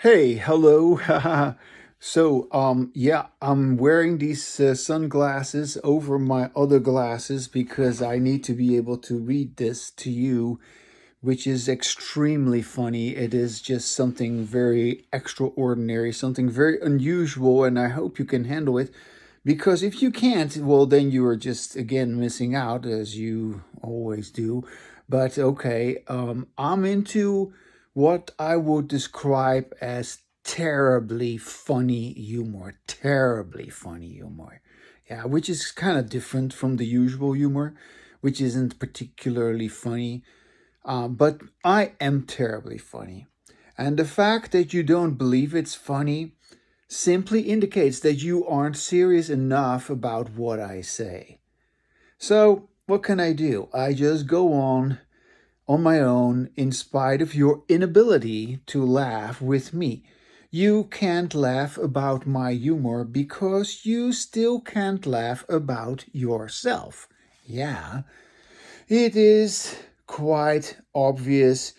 Hey, hello. Yeah, I'm wearing these sunglasses over my other glasses because I need to be able to read this to you, which is extremely funny. It is just something very extraordinary, something very unusual, and I hope you can handle it. Because if you can't, well, then you are just again missing out, as you always do. But okay, I'm into what I would describe as terribly funny humor. Terribly funny humor. Yeah, which is kind of different from the usual humor, which isn't particularly funny. But I am terribly funny. And the fact that you don't believe it's funny simply indicates that you aren't serious enough about what I say. So, what can I do? I just go on my own in spite of your inability to laugh with me. You can't laugh about my humor because you still can't laugh about yourself. Yeah, it is quite obvious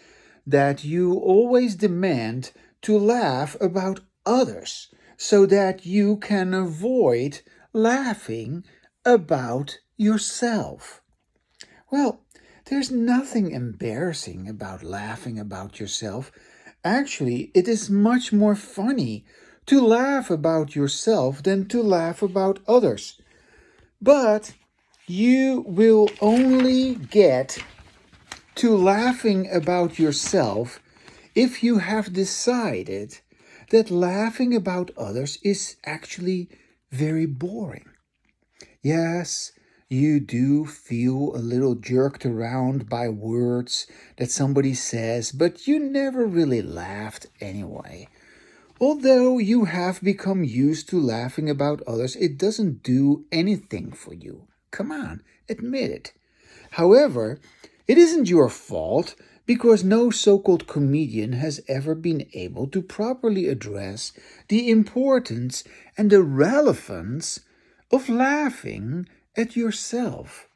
that you always demand to laugh about others so that you can avoid laughing about yourself. Well, there's nothing embarrassing about laughing about yourself. Actually, it is much more funny to laugh about yourself than to laugh about others. But you will only get to laughing about yourself if you have decided that laughing about others is actually very boring. Yes, you do feel a little jerked around by words that somebody says, but you never really laughed anyway. Although you have become used to laughing about others, it doesn't do anything for you. Come on, admit it. However, it isn't your fault because no so called comedian has ever been able to properly address the importance and the relevance of laughing at yourself.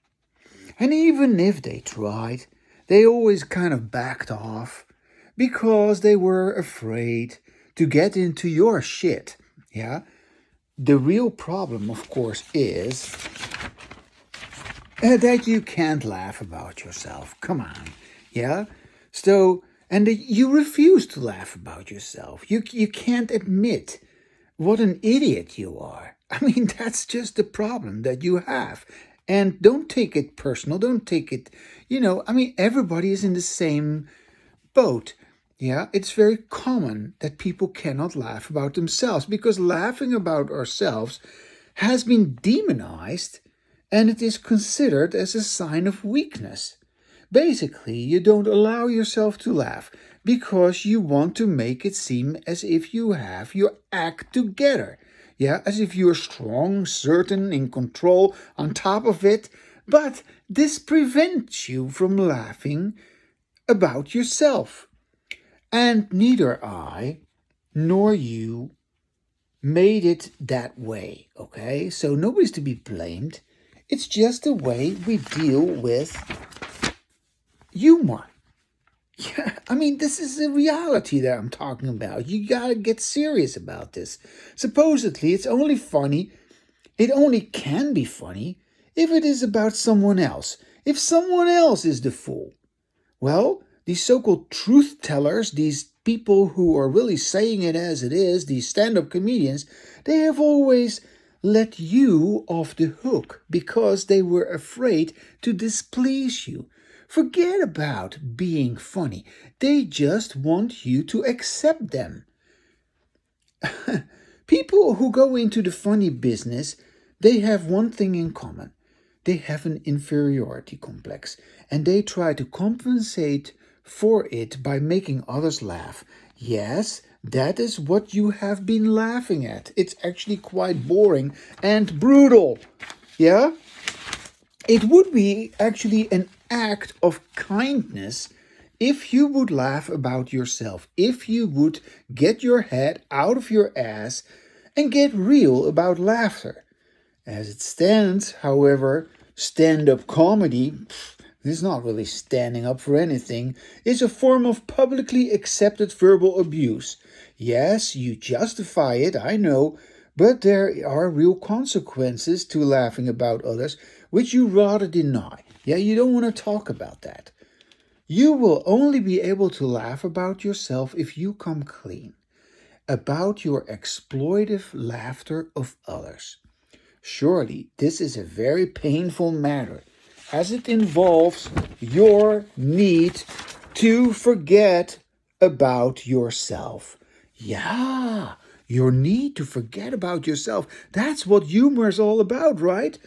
And even if they tried, they always kind of backed off because they were afraid to get into your shit. Yeah? The real problem, of course, is that you can't laugh about yourself. Come on. Yeah? So, and that you refuse to laugh about yourself. You can't admit what an idiot you are. I mean, that's just the problem that you have. And don't take it personal. Don't take it, I mean, everybody is in the same boat. Yeah, it's very common that people cannot laugh about themselves because laughing about ourselves has been demonized and it is considered as a sign of weakness. Basically, you don't allow yourself to laugh because you want to make it seem as if you have your act together. Yeah, as if you're strong, certain, in control, on top of it. But this prevents you from laughing about yourself. And neither I nor you made it that way, okay? So nobody's to be blamed. It's just the way we deal with humor. Yeah, I mean, this is the reality that I'm talking about. You gotta get serious about this. Supposedly, it's only funny, it only can be funny if it is about someone else, if someone else is the fool. Well, these so called truth tellers, these people who are really saying it as it is, these stand up comedians, they have always let you off the hook because they were afraid to displease you. Forget about being funny. They just want you to accept them. People who go into the funny business, they have one thing in common. They have an inferiority complex and they try to compensate for it by making others laugh. Yes, that is what you have been laughing at. It's actually quite boring and brutal. Yeah? It would be actually an act of kindness if you would laugh about yourself, if you would get your head out of your ass and get real about laughter. As it stands, however, stand up comedy, It's not really standing up for anything. It's a form of publicly accepted verbal abuse. Yes, you justify it, I know, but there are real consequences to laughing about others, which you rather deny. Yeah, you don't want to talk about that. You will only be able to laugh about yourself if you come clean about your exploitive laughter of others. Surely this is a very painful matter, as it involves your need to forget about yourself. Yeah, your need to forget about yourself. That's what humor is all about, right?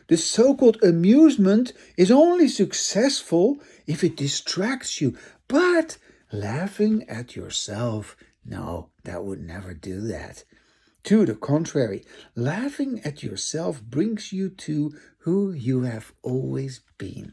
The so-called amusement is only successful if it distracts you. But laughing at yourself, no, that would never do that. To the contrary, laughing at yourself brings you to who you have always been.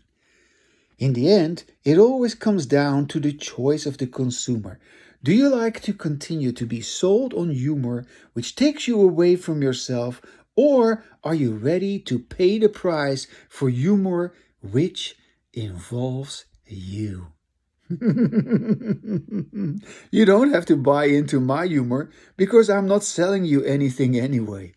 In the end, it always comes down to the choice of the consumer. Do you like to continue to be sold on humor which takes you away from yourself, or are you ready to pay the price for humor which involves you? You don't have to buy into my humor because I'm not selling you anything anyway.